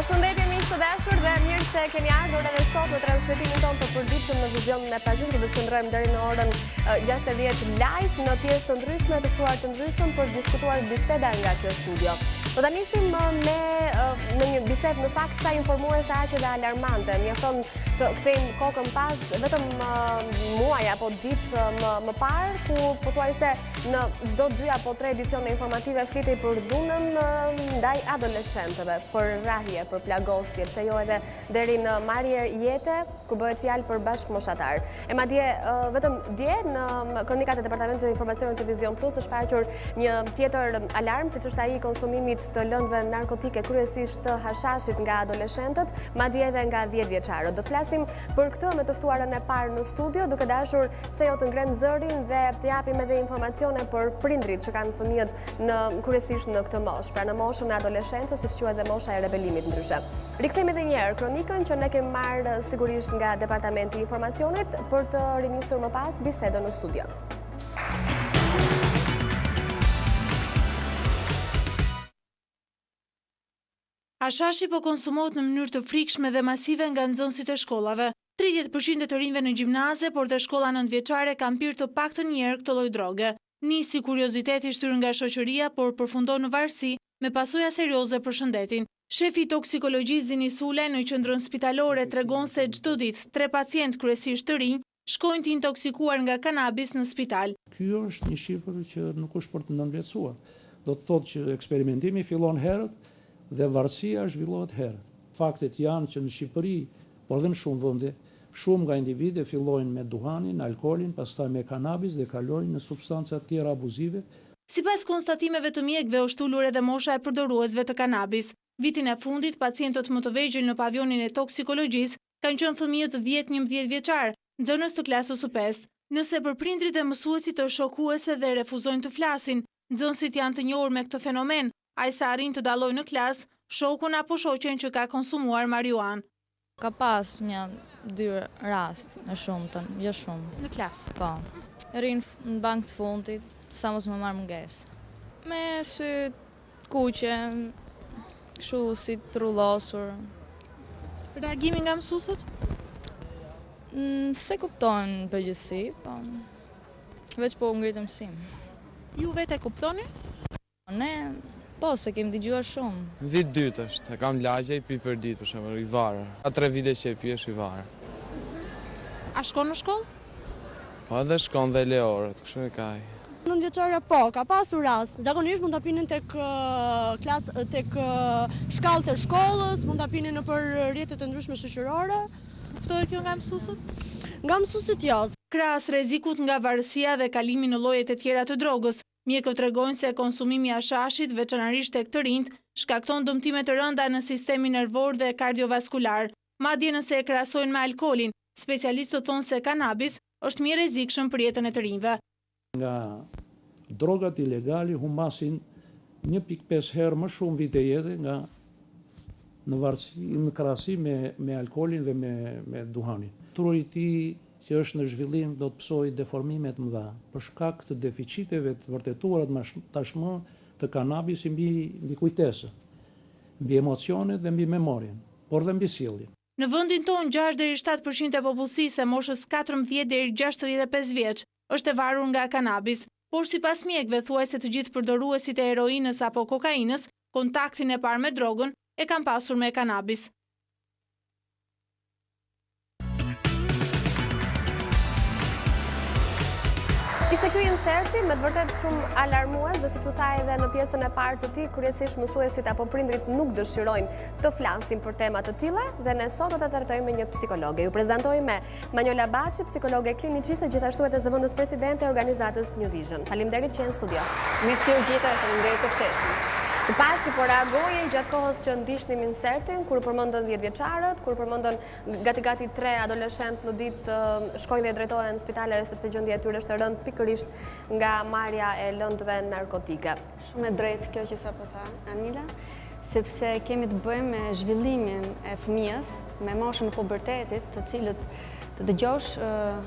Përshëndetje miq të dashur dhe mirë se keni ardhur edhe sot në transmetimin tonë të përditshëm në Vizion me Pazis, ku do të qëndrojmë deri në orën 16 live në pjesë të ndryshme të ftuar të ndryshëm për të diskutuar biseda nga kjo studio. Do ta nisim me një bisedë në fakt sa informuese aq edhe alarmante. Mjafton të kthejmë kokën pas vetëm muaj apo ditë më parë, ku pothuajse në çdo 2 apo 3 edicione informative flitej për dhunën ndaj adoleshentëve, për rrahje, për plagosje, pse jo edhe deri në marrje jete, kur bëhet fjalë për bashkëmoshatar. E madje vetëm dje në kronikat e Departamentit të Informacionit të Vizion Plus është shfaqur një tjetër alarm, siç është ai i konsumimit të lëndëve narkotike, kryesisht të hashashit nga adoleshentët, madje edhe nga 10 vjeçarët. Do të flasim për këtë me të ftuarën e parë në studio, duke dashur pse jo të ngrem zërin dhe të japim edhe informacione për prindrit që kanë fëmijët kryesisht në këtë moshë, pra në moshën e adoleshencës, siç quhet dhe mosha e rebelimit ndryshe. Rikthejmë edhe një herë kronikën që ne kemi marrë sigurisht nga Departamenti i Informacionit për të rinisur më pas bisedën në studio. Hashashi po konsumohet në mënyrë të frikshme dhe masive nga nxënësit e shkollave. 30% e të rinjve në gjimnaze, por dhe shkolla 9 vjeçare kanë pirë të paktën një herë këtë lloj droge. Nisi kurioziteti shtyr nga shoqëria, por përfundon në varësi me pasoja serioze për shëndetin. Shefi toksikologjisë Zini Sulej në qendrën spitalore tregon se çdo ditë 3 pacientë kryesisht të rinj shkojnë të intoksikuar nga kanabis në spital. Ky është një shifër që nuk është për të nënvlerësuar. Do të thotë që eksperimentimi fillon herët dhe varësia zhvillohet herët. Faktet janë që në Shqipëri, por dhe në shumë vende, shumë nga individe fillojnë me duhanin, alkoolin, pastaj me kanabis dhe kalojnë në substanca të tjera abuzive. Sipas konstatimeve të mjekëve, është ulur edhe mosha e përdoruesve të kanabis. Vitin e fundit, pacientët më të vegjël në pavionin e toksikologjisë kanë qenë fëmijët 10-11 vjeçar, nxënës të klasës së 5. Nëse për prindrit e mësuesit është shokuese dhe refuzojnë të flasin, nxënësit janë të njohur me këtë fenomen, ai sa arrin të dallojë në klasë shokun apo shoqen që ka konsumuar marijuan. Ka pas një 2 rast e shumtën, jo shumë. Në klasë? Po. Rinë në bank të fundit, sa mos më marrë mungesë. Me sy kuqe, kështu si trullosur. Reagimi nga mësuesët? Se kuptojnë përgjithësi, po veç po ngritëm mësim. Ju vetë e kuptoni? Ne, po, se kemi dëgjuar shumë. Vit dytë është, e kam lagje i pi për ditë, për shembull, i varë. Ka 3 vite që e pi është i varë. A shkon në shkollë? Po edhe shkon dhe leorët, kështu e kaj. 9 vjeçare po, ka pasur rast. Zakonisht mund ta pinin tek shkallët e shkollës, mund ta pinin nëpër rrjetet e ndryshme shoqërore. Kuptohet kjo nga mësuesët? Nga mësuesit jo. Krahas rrezikut nga varësia dhe kalimi në llojet e tjera të drogës, mjekët tregojnë se konsumimi i hashashit, veçanërisht tek të rinjt, shkakton dëmtime të rënda në sistemin nervor dhe kardiovaskular. Madje nëse e krahasojnë me alkoolin, specialistët thonë se kanabis është më i rrezikshëm për jetën e të rinjve. Nga drogat ilegali humbasin 1.5 herë më shumë vite jete nga në krahasim me alkoolin dhe me duhanin. Truri i tij që është në zhvillim do të psojë deformime të mëdha për shkak të deficiteve të vërtetuara tashmë të kanabisit mbi kujtesën, mbi emocionet dhe mbi memorien, por dhe mbi sjelljen. Në vendin tonë 6-7% e popullsisë e moshës 14 deri 65 vjeç është e varur nga kanabis, por sipas mjekëve thuajse të gjithë përdoruesit e heroinës apo kokainës, kontaktin e parë me drogën e kanë pasur me kanabis. Ishte ky inserti me të vërtet shumë alarmues dhe siç u tha edhe në pjesën e parë të tij, kryesisht mësuesit apo prindrit nuk dëshirojnë të flasin për tema të tilla dhe ne sot do ta trajtojmë me një psikologe. Ju prezantojmë Manjola Baçi, psikologe kliniciste, gjithashtu edhe zëvendës presidente e organizatës New Vision. Faleminderit që jeni në studio. Mirësi u gjeta, faleminderit për ftesën. Të pashi po reagoje gjatë kohës që ndiqnim insertin, kur përmendën 10 vjeçarët, kur përmendën gati 3 adoleshent në ditë shkojnë dhe drejtohen në spitale sepse gjendja e tyre është e rëndë pikërisht nga marrja e lëndëve narkotike. Shumë e drejtë kjo që sapo tha Anila, sepse kemi të bëjmë me zhvillimin e fëmijës, me moshën e pubertetit, të cilët të dëgjosh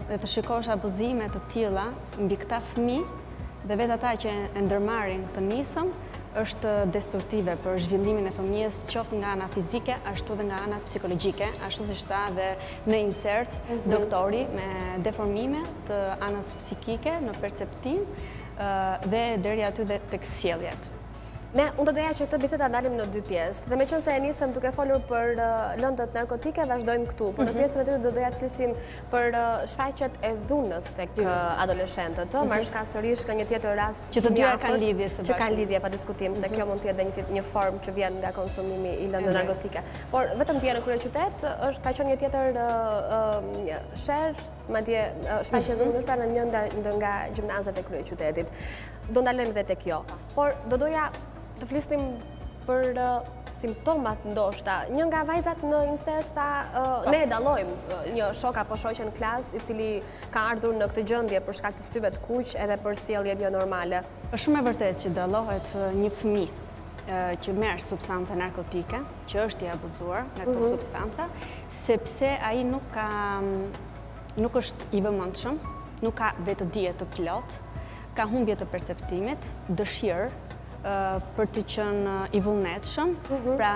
dhe të shikosh abuzime të tilla mbi këta fëmijë dhe vetë ata që e ndërmarrin këtë nisëm, është destruktive për zhvillimin e fëmijës, qoftë nga ana fizike, ashtu dhe nga ana psikologjike, ashtu si tha dhe në insert doktori me deformime të anës psikike në perceptim dhe deri aty dhe tek sjelljet. Ne, unë do doja që këtë biseda dalim në 2 pjesë, dhe me qënë se e nisëm duke folur për lëndët narkotike, vazhdojmë këtu, por në pjesën e dytë do doja të flisim për shfaqjet e dhunës tek adoleshentët, marrëshkasërish ka një tjetër rast që të dyja kanë lidhje së bashku. Që kanë lidhje pa diskutim, se kjo mund të jetë një formë që vjen nga konsumimi i lëndëve narkotike. Por vetëm tje në kryeqytet ka qenë një tjetër sherr, madje shfaqje dhunësh pra në një nga gjimnazet e kryeqytetit. Do ndalem dhe te kjo, por do doja të flisnim për simptomat ndoshta. Një nga vajzat në insert tha, ne e dallojmë një shok apo shoqe në klasë i cili ka ardhur në këtë gjendje për shkak të syve të kuq edhe për sjellje jo normale. Është shumë e vërtetë që dallohet një fëmijë që merr substanca narkotike, që është i abuzuar nga këto substanca, sepse ai nuk është i vëmendshëm, nuk ka vetëdije të plot, ka humbje të perceptimit, dëshirë për të qenë i vullnetshëm, pra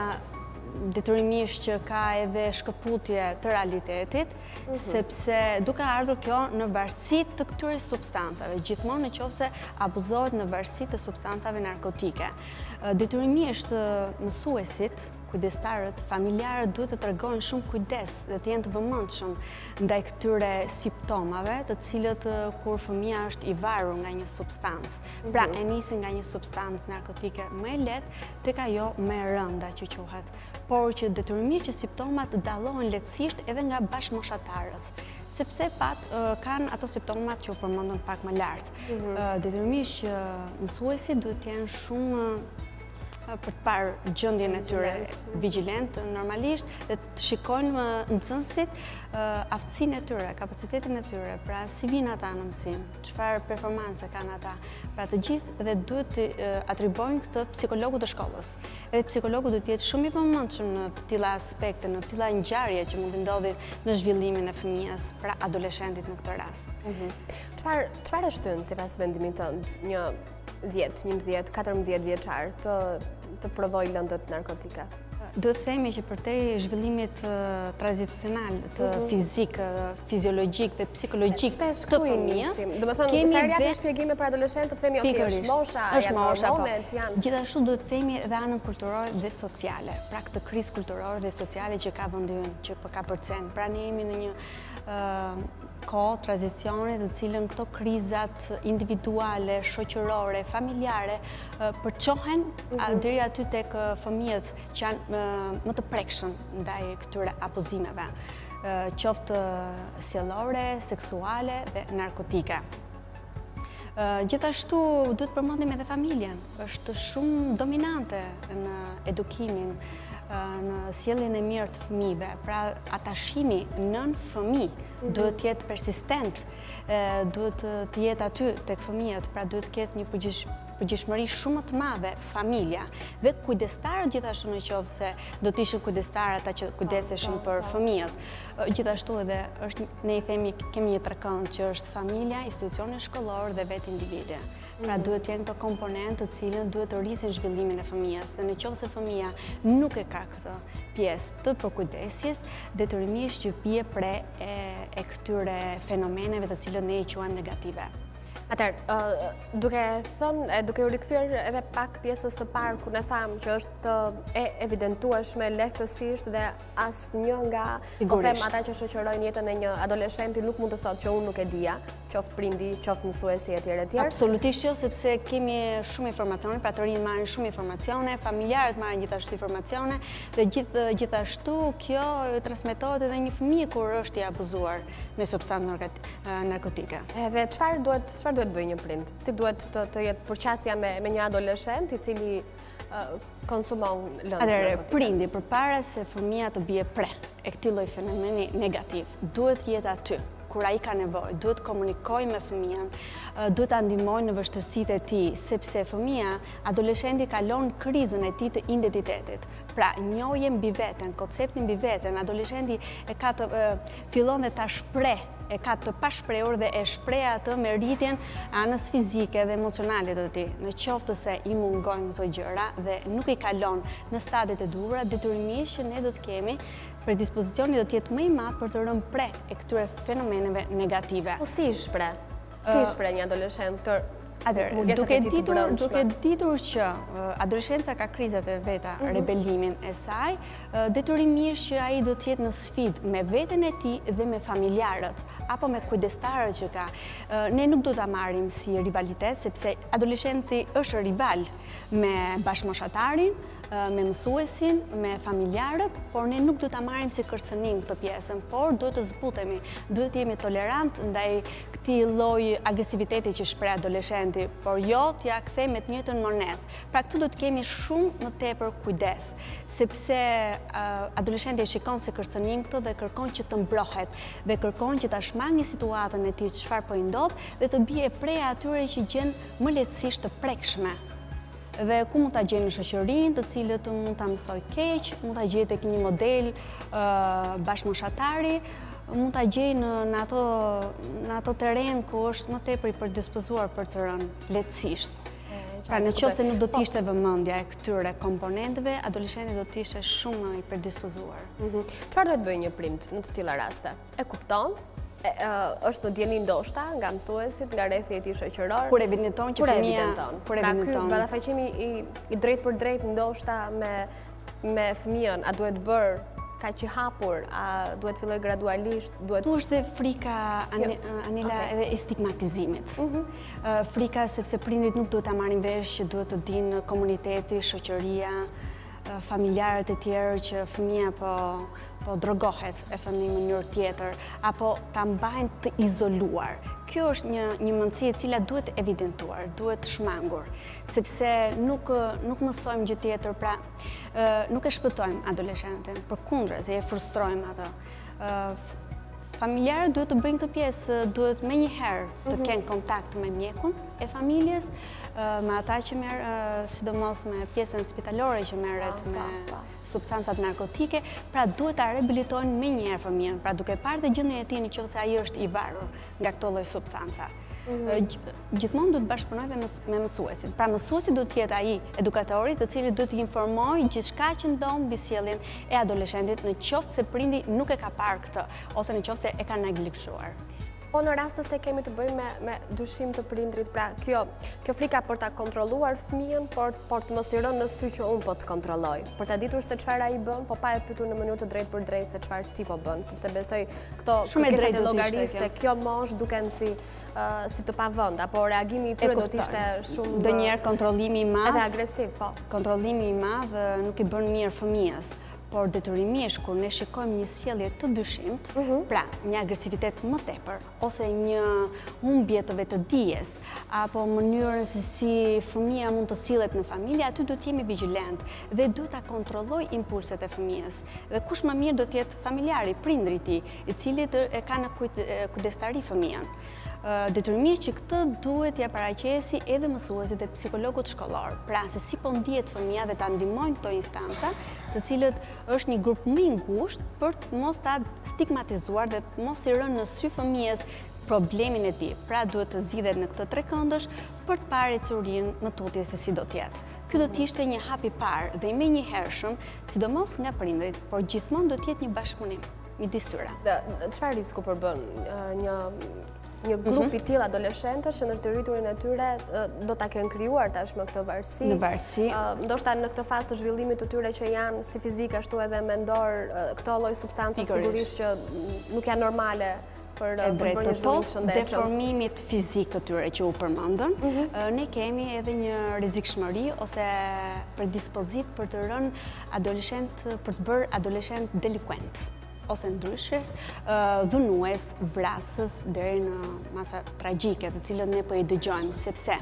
detyrimisht që ka edhe shkëputje të realitetit, sepse duke ardhur kjo në varësi të këtyre substancave, gjithmonë nëse abuzohet në varësi të substancave narkotike. Detyrimisht mësuesit, kujdestarët, familjarët duhet të tregojnë shumë kujdes dhe të jenë të vëmendshëm ndaj këtyre simptomave, të cilët kur fëmia është i varur nga një substancë, pra e nisi nga një substancë narkotike më e lehtë tek ajo më e rënda që quhet, por që detyrimisht që simptomat dallohen lehtësisht edhe nga bashkëmoshatarët, sepse kanë ato simptomat që u përmendën pak më lart. Detyrimisht që mësuesit duhet të jenë shumë për të parë gjendjen e tyre vigjilent normalisht dhe të shikojnë nxënësit aftësinë e tyre, kapacitetin e tyre, pra si vinë ata në mësim, çfarë performance kanë ata. Pra të gjithë dhe duhet të atribojnë këtë psikologut të shkollës. Edhe psikologu duhet të jetë shumë i vëmendshëm në të tilla aspekte, në të tilla ngjarje që mund të ndodhin në zhvillimin e fëmijës, pra adoleshentit në këtë rast. Çfarë është shtyn sipas vendimit tënd një 10, 11, 14 vjeçar të provoj lëndët narkotike? Duhet themi që përtej zhvillimit tranzicional të fizik, fiziologjik dhe psikologjik të fëmijës, do të thonë sa japim shpjegime për adoleshentët, themi ok, është mosha, janë hormonet, janë. Gjithashtu duhet themi edhe anën kulturore dhe sociale, pra këtë krizë kulturore dhe sociale që ka vendi ynë, që ka përcen. Pra ne jemi në një kohë tranzicione të cilën këto krizat individuale, shoqërore, familjare përçohen deri aty tek fëmijët që janë më të prekshëm ndaj këtyre abuzimeve, qoftë sjellore, seksuale dhe narkotike. Gjithashtu duhet përmendim edhe familjen, është shumë dominante në edukimin, në sjelljen e mirë të fëmijëve, pra atashimi nën fëmijë duhet të jetë persistent, duhet të jetë aty tek fëmijët, pra duhet të ketë një përgjegjësish shumë të madhe familja dhe kujdestarët gjithashtu nëse do të ishin kujdestarë ata që kujdeseshin për fëmijët. Gjithashtu edhe ne i themi kemi një trekënd që është familja, institucioni shkollor dhe vetë individi. Pra duhet të jenë këto komponentë të cilën duhet të rrisin zhvillimin e fëmijës. Dhe nëse fëmia nuk e ka këtë pjesë të përkujdesjes, detyrimisht që bie pre e këtyre fenomeneve të cilët ne i quajmë negative. Atëherë, duke thënë, duke u rikthyer edhe pak pjesës së parë ku ne thamë që është e evidentueshme lehtësisht dhe asnjë nga ata që shoqërojnë jetën e një adoleshenti nuk mund të thotë që unë nuk e dija, qoftë prindi, qoftë mësuesi etj. Absolutisht jo, sepse kemi shumë informacione, pra të rinjt marrin shumë informacione, familjarët marrin gjithashtu informacione dhe gjithashtu kjo transmetohet edhe një fëmijë kur është i abuzuar me substancë narkotike. Edhe çfarë duhet bëjë një prind? Si duhet të jetë përqasja me një adoleshent i cili konsumon lëndë narkotike? Prindi, përpara se fëmia të bie pre e këtij lloji fenomeni negativ, duhet jetë aty kur ai ka nevojë, duhet komunikoj me fëmijën, duhet ta ndihmojë në vështirësitë e tij, sepse fëmia, adoleshenti kalon krizën e tij të identitetit. Pra, njohje mbi veten, konceptin mbi veten, adoleshenti fillon dhe ta shpreh e ka të pashprehur dhe e shpreh atë me rritjen anës fizike dhe emocionale të tij. Në qoftë se i mungojnë këto gjëra dhe nuk i kalon në stadiet e duhura, detyrimisht që ne do të kemi predispozicioni do të jetë më i madh për të rënë pre e këtyre fenomeneve negative. Po si i shpreh? Si i shpreh një adoleshent këtë Duke ditur që adoleshenca ka krizat e veta, rebelimin e saj, detyrimisht që ai do të jetë në sfidë me veten e tij dhe me familjarët apo me kujdestarët që ka. Ne nuk do ta marrim si rivalitet, sepse adoleshenti është rival me bashkëmoshatarin, me mësuesin, me familjarët, por ne nuk do ta marrim si kërcënim këtë pjesën, por duhet të zbutemi, duhet të jemi tolerant ndaj këtij lloji agresiviteti që shpreh adoleshenti, por jo t'ja kthejmë me të njëjtën monedh. Pra këtu do të kemi shumë më tepër kujdes, sepse adoleshenti e shikon si kërcënim këtë dhe kërkon që të mbrohet, dhe kërkon që ta shmangë situatën e tij çfarë po i ndodh dhe të bie prej atyre që gjen më lehtësisht të prekshme. Dhe ku mund ta gjejë në shoqërinë, të cilët mund ta mësoj keq, mund ta gjejë tek një model bashkëmoshatari, mund ta gjejë në ato terren ku është më tepër i predispozuar për të rënë lehtësisht. Pra në qoftë se nuk do të ishte vëmendja e këtyre komponenteve, adoleshenti do të ishte shumë i predispozuar. Çfarë duhet bëjë një prind në të tilla raste? E kupton? Është në dieni ndoshta nga mësuesit, nga rrethi i tij shoqëror. Kur evidenton që fëmia, pra ky ballafaqimi i drejt për drejt ndoshta me fëmijën, a duhet bërë kaq i hapur, a duhet filloj gradualisht, duhet. Tu është frika Anila edhe e stigmatizimit. Frika sepse prindrit nuk duhet ta marrin vesh që duhet të dinë komuniteti, shoqëria, familjarët e tjerë që fëmia po drogohet, e them në një mënyrë tjetër, apo ta mbajnë të izoluar. Kjo është një mundësi e cila duhet evidentuar, duhet shmangur, sepse nuk mësojmë gjë tjetër, pra nuk e shpëtojmë adoleshentin, përkundër, se e frustrojmë atë. Familjarët duhet të bëjnë këtë pjesë, duhet menjëherë të kenë kontakt me mjekun e familjes, me ata që merr, sidomos me pjesën spitalore që merret me substancat narkotike, pra duhet ta rehabilitojnë menjëherë fëmijën, pra duke parë të gjendjen e tij nëse ai është i varur nga këto lloj substanca. Gjithmonë duhet bashkëpunojë me mësuesin. Pra mësuesi do të jetë ai edukatori i cili do të informojë gjithçka që ndodh mbi sjelljen e adoleshentit në qoftë se prindi nuk e ka parë këtë ose në qoftë se e ka neglizhuar. Po në rast se kemi të bëjmë me dyshim të prindrit, pra kjo frika për ta kontrolluar fëmijën, por të mos i rënë në sy që unë po të kontrolloj, për ta ditur se çfarë ai bën, po pa e pyetur në mënyrë të drejtë për drejtë se çfarë ti po bën, sepse besoj këto kërkesat e llogarisë kjo mosh duken si të pavend, apo reagimi i tyre do të ishte shumë ndonjëherë kontrollimi i madh, edhe agresiv, po. Kontrollimi i madh nuk i bën mirë fëmijës. Por detyrimisht kur ne shikojmë një sjellje të dyshimt, pra një agresivitet më tepër, ose një humbje të vetëdijes, apo mënyrën se si fëmia mund të sillet në familje, aty duhet të jemi vigjilent dhe duhet ta kontrolloj impulset e fëmijës. Dhe kush më mirë do të jetë familjari, prindri i tij, i cili e ka në kujdestari fëmijën. Detyrimisht që këtë duhet t'ia paraqesi edhe mësuesit dhe psikologut shkollor. Pra se si po ndihet fëmia dhe ta ndihmojnë këto instanca, të cilët është një grup më i ngushtë për të mos ta stigmatizuar dhe mos i rënë në sy fëmijës problemin e tij. Pra duhet të zgjidhet në këtë trekëndësh për të parë ecurinë në tutje se si do të jetë. Ky do të ishte një hap i parë dhe i menjëhershëm, sidomos nga prindrit, por gjithmonë do të jetë një bashkëpunim midis tyre. Çfarë risku përbën një grup i tillë adoleshentësh që në të rriturin e tyre do ta kenë krijuar tashmë këtë varësi. Në varësi. Ndoshta në këtë fazë të zhvillimit të tyre që janë si fizik ashtu edhe mendor, këto lloj substanca sigurisht që nuk janë normale për bërë një zhvillim të shëndetshëm. Deformimit fizik të tyre që u përmendën, ne kemi edhe një rrezikshmëri ose predispozit për të rënë adoleshent, për të bërë adoleshent delinkuent ose ndryshes, dhunues, vrasës, deri në masa tragjike, të cilët ne po i dëgjojmë, sepse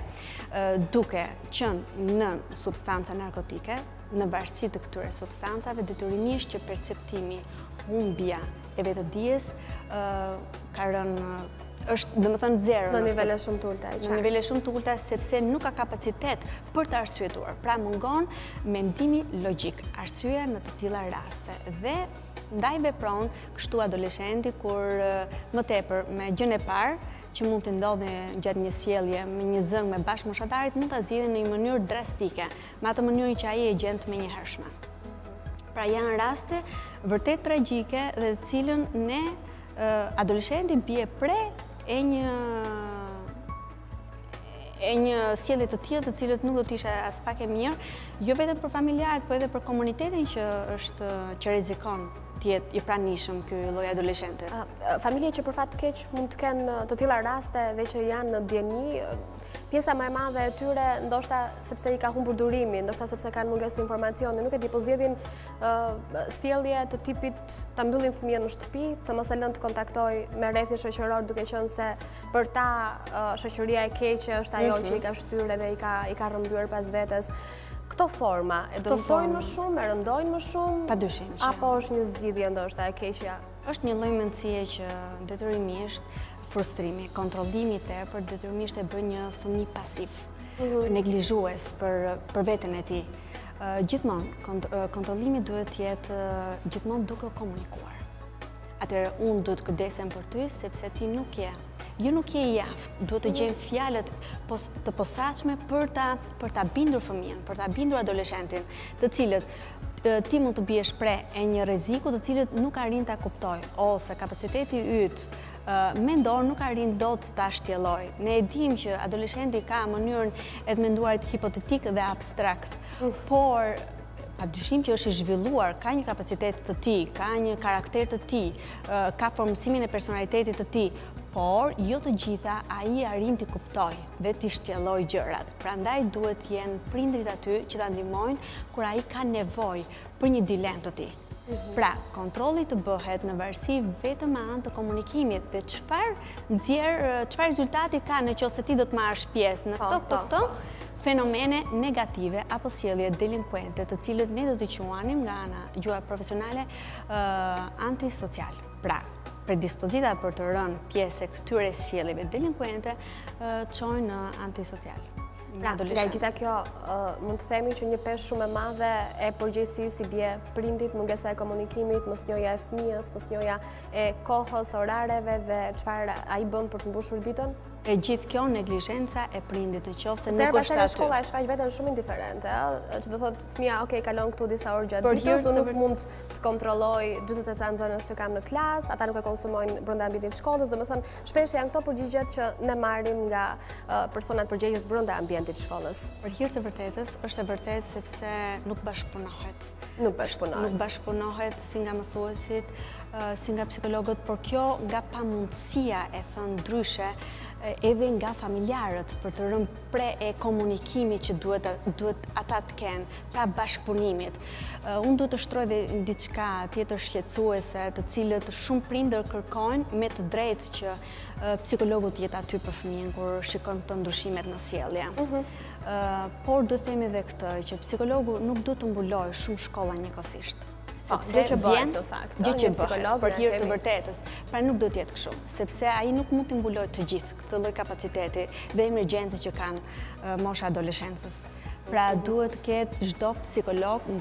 duke qenë në substanca narkotike, në varësi të këtyre substancave, detyrimisht që perceptimi, humbja e vetëdijes ka rënë është domethënë zero në nivele shumë të ulta. Në nivele shumë të ulta sepse nuk ka kapacitet për të arsyetuar. Pra mungon mendimi logjik, arsyeja në të tilla raste dhe ndaj vepron kështu adoleshenti kur më tepër me gjën e parë që mund të ndodhe gjatë një sjellje me një zëng me bashkëmoshatarit mund ta zgjidhë në një mënyrë drastike, me atë mënyrë që ai e gjen të menjëhershme. Pra janë raste vërtet tragjike dhe të cilën ne adoleshenti bie pre e një sjellje të tillë të cilët nuk do të ishte as pak e mirë, jo vetëm për familjarët, por edhe për komunitetin që rrezikon të jetë i pranishëm ky lloj adoleshente. Familje që për fat të keq mund të kenë të tilla raste dhe që janë në dieni, pjesa më e madhe e tyre ndoshta sepse i ka humbur durimin, ndoshta sepse kanë mungesë informacioni, nuk e di, po zgjedhin sjellje të tipit ta mbyllin fëmijën në shtëpi, të mos e lënë të kontaktoj me rrethin shoqëror, duke qenë se për ta shoqëria e keqe është ajo që i ka shtyrë dhe i ka rrëmbyer pas vetes. Këto forma e dëmtojnë më shumë, e rëndojnë më shumë? Padyshim. Apo është një zgjidhje ndoshta e keqja? Është një lloj mendësie që detyrimisht frustrimi, kontrollimi i tepër detyrimisht e bën një fëmijë pasiv, neglizhues për veten e tij. Gjithmonë kontrollimi duhet të jetë gjithmonë duke komunikuar. Atëherë unë duhet të kujdesem për ty sepse ti nuk je. Jo nuk je i aftë, duhet të gjejmë fjalët të posaçme për ta bindur fëmijën, për ta bindur adoleshentin, të cilët ti mund të biesh pre e një rreziku të cilët nuk arrin ta kuptoj, ose kapaciteti yt mendor nuk arrin dot ta shtjelloj. Ne e dimë që adoleshenti ka mënyrën e të menduarit hipotetik dhe abstrakt, por padyshim që është i zhvilluar, ka një kapacitet të tij, ka një karakter të tij, ka formësimin e personalitetit të tij, por jo të gjitha ai arrin të kuptojë dhe të shtjellojë gjërat. Prandaj duhet të jenë prindrit aty që ta ndihmojnë kur ai ka nevojë për një dilemë të tij. Pra, kontrolli të bëhet në varësi vetëm me anë të komunikimit dhe çfarë rezultati ka nëse ti do të marrësh pjesë në këto fenomene negative apo sjellje delinkuente, të cilët ne do t'i quanim nga ana gjuha profesionale antisocial. Pra, predispozitat për të rënë pjesë e këtyre sjelljeve delinkuente çojnë në antisocial. Pra, nga gjitha kjo, mund të themi që një peshë shumë e madhe e përgjegjësisë i bie prindit, mungesa e komunikimit, mosnjoja e fëmijës, mosnjoja e kohës, orareve dhe çfarë ai bën për të mbushur ditën? E gjithë kjo neglizhenca e prindit në qoftë se nuk është aty. Shkolla e shfaq veten shumë indiferente, që do thotë fëmia, okay, kalon këtu disa orë gjatë ditës, nuk mund të kontrolloj dytët e ca nxënës që kam në klasë, ata nuk e konsumojnë brenda ambientit të shkollës, domethënë shpesh janë këto përgjigjet që ne marrim nga personat përgjegjës brenda ambientit të shkollës. Për hir të vërtetës, është e vërtetë sepse nuk bashkëpunohet. Nuk bashkëpunohet si nga mësuesit, si nga psikologët, por kjo nga pamundësia e thënë ndryshe edhe nga familjarët për të rënë pre e komunikimit që duhet ata të kenë, pra bashkëpunimit. Unë duhet të shtroj dhe diçka tjetër shqetësuese, të cilët shumë prindër kërkojnë me të drejtë që psikologu të jetë aty për fëmijën kur shikon këto ndryshimet në sjellje. Por duhet të themi edhe këtë, që psikologu nuk duhet të mbulojë shumë shkolla njëkohësisht. Gjë që bëhet në fakt, gjë që bëhet për hir të vërtetës. Pra nuk do të jetë kështu, sepse ai nuk mund të mbulojë të gjithë këtë lloj kapaciteti dhe emergjencë që kanë mosha adoleshencës. Pra duhet të ketë çdo psikolog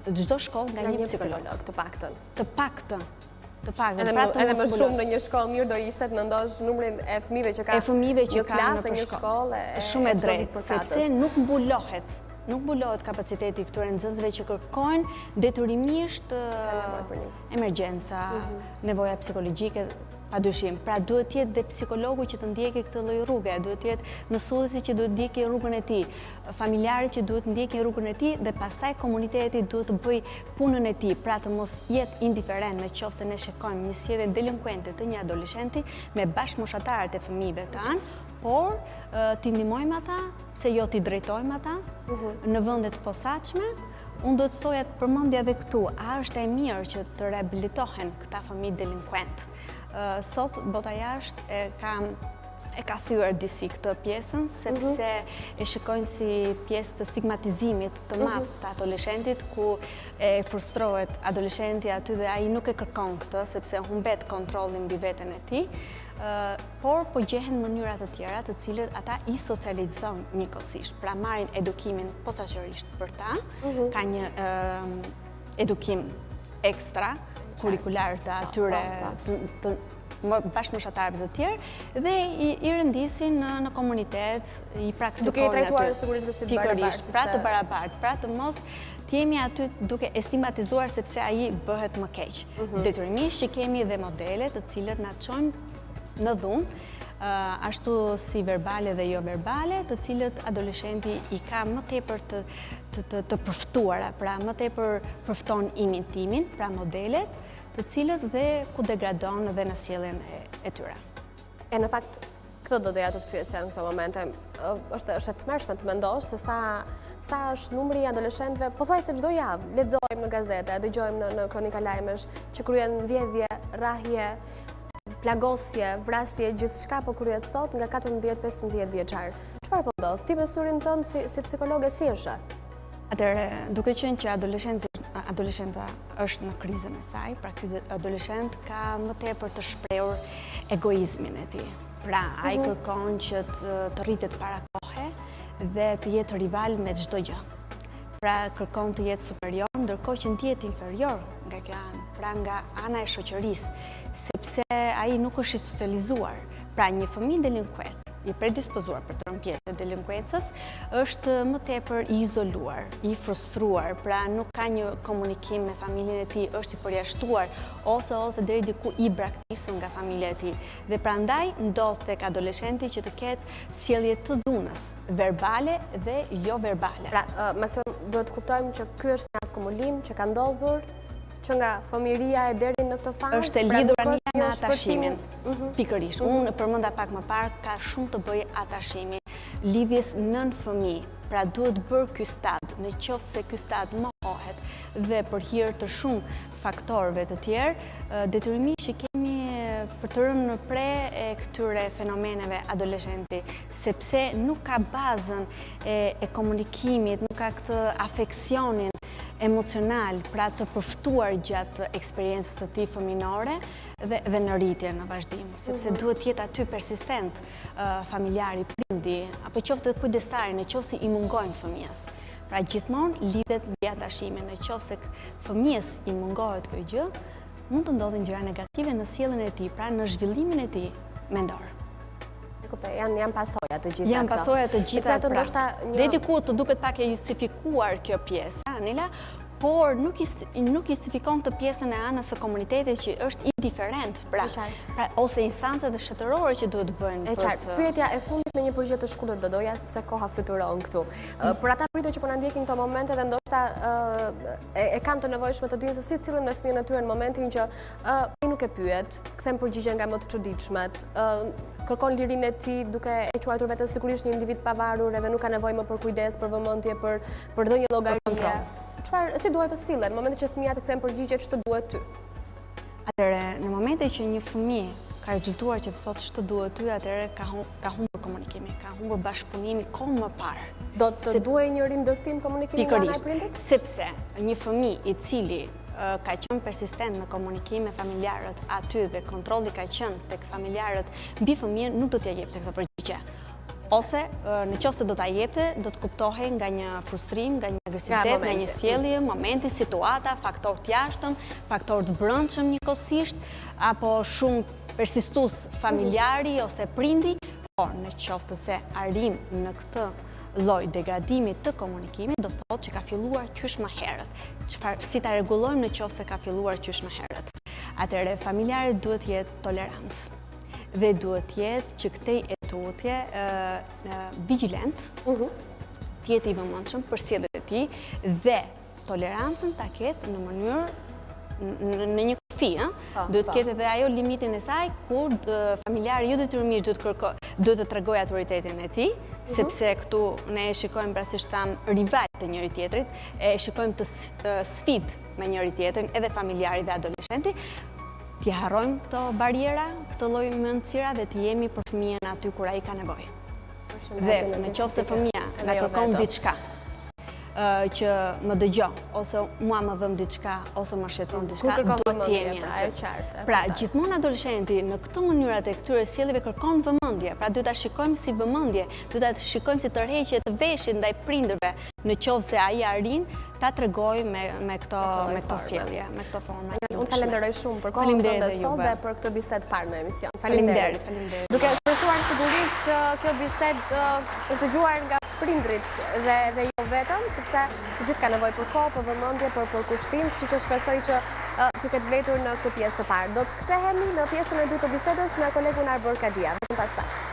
çdo shkollë nga një psikolog, të paktën. Të paktën. Edhe më shumë në një shkollë mirë do ishte të mendosh numrin e fëmijëve që ka një klasë në një shkollë. Shumë e drejtë, sepse nuk mbulohet. Nuk mbulohet kapaciteti këtyre nxënësve që kërkojnë detyrimisht emergjenca, nevoja psikologjike, padyshim. Pra duhet të jetë dhe psikologu që të ndjekë këtë lloj rruge, duhet të jetë mësuesi që duhet të ndjekë rrugën e tij, familjarët që duhet të ndjekin rrugën e tij dhe pastaj komuniteti duhet të bëjë punën e tij, pra të mos jetë indiferent nëse ne shikojmë një sjellje delinkuente të një adoleshenti me bashkëmoshatarët e fëmijëve tanë, por t'i ndihmojmë ata, pse jo t'i drejtojmë ata në vende të posaçme. Unë do të thoja të përmendja edhe këtu, a është e mirë që të rehabilitohen këta fëmijë delinkuent? Sot bota jashtë e ka thyer disi këtë pjesën, sepse e shikojnë si pjesë të stigmatizimit të madh të adoleshentit, ku e frustrohet adoleshenti aty dhe ai nuk e kërkon këtë, sepse humbet kontrollin mbi veten e tij. Por po gjehen mënyra të tjera të cilët ata i socializojnë njëkohësisht, pra marrin edukimin posaçërisht për ta, ka një edukim ekstra kurikular të atyre bashkëmoshatarëve të tjerë dhe i rëndisin në komunitet, i praktikojnë duke i trajtuar sigurisht si të barabartë. Pra të barabartë, pra të mos të jemi aty duke estigmatizuar sepse ai bëhet më keq. Detyrimisht që kemi dhe modele të cilët na çojnë në dhunë, ashtu si verbale dhe jo verbale, të cilët adoleshenti i ka më tepër të përftuara, pra më tepër përfton timin, pra modelet, të cilët dhe ku degradon dhe në sjelljen e tyre. E në fakt, këtë do doja të pyesja në këto momente. Është e tmerrshme të mendosh se sa është numri i adoleshentëve, pothuajse çdo javë lexojmë në gazete, dëgjojmë në kronika lajmesh që kryen vjedhje, rrahje, plagosje, vrasje, gjithçka po kryhet sot nga 14-15 vjeçar. Çfarë po ndodh? Ti me syrin tënd si psikologe si është? Atëherë, duke qenë që adoleshenta është në krizën e saj, pra ky adoleshent ka më tepër të shprehur egoizmin e tij. Pra, ai kërkon që të rritet para kohe dhe të jetë rival me çdo gjë. Pra, kërkon të jetë superior, ndërkohë që ndihet inferior nga kjo anë, pra nga ana e shoqërisë, sepse ai nuk është i socializuar. Pra, një fëmijë delinkuent i predispozuar për të rënë pjesë e delinkuencës është më tepër i izoluar, i frustruar, pra nuk ka një komunikim me familjen e tij, është i përjashtuar ose deri diku i braktisur nga familja e tij. Dhe prandaj ndodh tek adoleshenti që të ketë sjellje të dhunës, verbale dhe jo verbale. Pra, me këtë duhet të kuptojmë që ky është një akumulim që ka ndodhur që nga fëmiria e deri në këtë fazë është e lidhur me atashimin. Pikërisht. Unë përmenda pak më parë, ka shumë të bëjë atashimi, lidhjes nën fëmijë. Pra duhet bërë ky stad, në qoftë se ky stad mohohet dhe për hir të shumë faktorëve të tjerë, detyrimisht që kemi për të rënë në pre e këtyre fenomeneve adoleshenti, sepse nuk ka bazën e komunikimit, nuk ka këtë afeksionin emocional, pra të përftuar gjatë eksperiencës së tij fëminore dhe në rritje në vazhdim, sepse duhet jetë aty persistent familjari, prindi, apo qoftë kujdestari në qoftë se i mungojnë fëmijës. Pra gjithmonë lidhet mbi atashimin, në qoftë se fëmijës i mungohet kjo gjë, mund të ndodhin gjëra negative në sjelljen e tij, pra në zhvillimin e tij mendor. Kuptoj, janë pasoja të gjitha këto. Janë pasoja të gjitha, pra. Deri diku të duket pak e justifikuar kjo pjesë, Anila, por nuk justifikon të pjesën e anës së komunitetit që është indiferent, pra ose instancët shtetërore që duhet të bëjnë. Pyetja e fundit me një përgjigje të shkurtër do doja, sepse koha fluturon këtu. Për ata pritur që po na ndjekin këto momente dhe ndoshta e kanë të nevojshme të dinë se si sillen me fëmijën e tyre në momentin që ai nuk e pyet, kthen përgjigje nga më të çuditshmet, kërkon lirinë e tij duke e quajtur veten sigurisht një individ pavarur edhe nuk ka nevojë më për kujdes, për vëmendje, për dhënje llogarie. Si duhet të sillen në momentin që fëmia të kthen përgjigje ç'të duhet ty? Atëherë, në momentin që një fëmijë ka rezultuar që thotë ç'të duhet ty, atëherë ka humbur komunikimi, ka humbur bashkëpunimi kohë më parë. Do të duhej një rindërtim komunikimi nga ana e prindit? Sepse një fëmijë i cili ka qenë persistent në komunikim me familjarët aty dhe kontrolli ka qenë tek familjarët mbi fëmijën, nuk do t'ia jepte këtë përgjigje. Ose në qoftë se do ta jepte, do të kuptohej nga një frustrim, nga një agresivitet, nga një sjellje, momenti, situata, faktor të jashtëm, faktor të brendshëm njëkohësisht, apo shumë persistues familjari ose prindi, por në qoftë se arrim në këtë lloj degradimi të komunikimit, do thotë që ka filluar qysh më herët. Si ta rregullojmë në qoftë se ka filluar qysh më herët? Atëherë familjarët duhet të jetë tolerant dhe duhet të jetë që këtej etutje vigjilent, të jetë i vëmendshëm për sjelljet e tij dhe tolerancën ta ketë në mënyrë në një kufi, duhet të ketë edhe ajo limitin e saj kur familjari jo detyrimisht duhet të tregojë autoritetin e tij, sepse këtu ne e shikojmë pra siç tham rival të njëri tjetrit, e shikojmë të sfidë me njëri tjetrin, edhe familjari dhe adoleshenti, t'i harrojmë këto bariera, këtë lloj mendësira dhe të jemi për fëmijën aty kur ai ka nevojë. Dhe në qoftë se fëmia na kërkon diçka, që më dëgjon, ose mua më dhëm diçka, ose më shqetëson diçka, duhet të jemi aty. Pra, gjithmonë adoleshenti në këto mënyrat e këtyre sjelljes kërkon vëmendje. Pra, duhet ta shikojmë si vëmendje, duhet ta shikojmë si tërheqje të veshit ndaj prindërve, në qoftë se ai arrin ta tregoj me këto sjellje, me këto forma. Unë falenderoj shumë për kohën tënde sot dhe për këtë bisedë parë në emision. Faleminderit. Duke shpresuar sigurisht që kjo bisedë është dëgjuar nga prindrit dhe jo vetëm, sepse të gjithë ka nevojë për kohë, për vëmendje, për kushtim, kështu që shpresoj që të ketë mbetur në këtë pjesë të parë. Do të kthehemi në pjesën e dytë të bisedës me kolegun Arbor Kadia. Vetëm pas pak.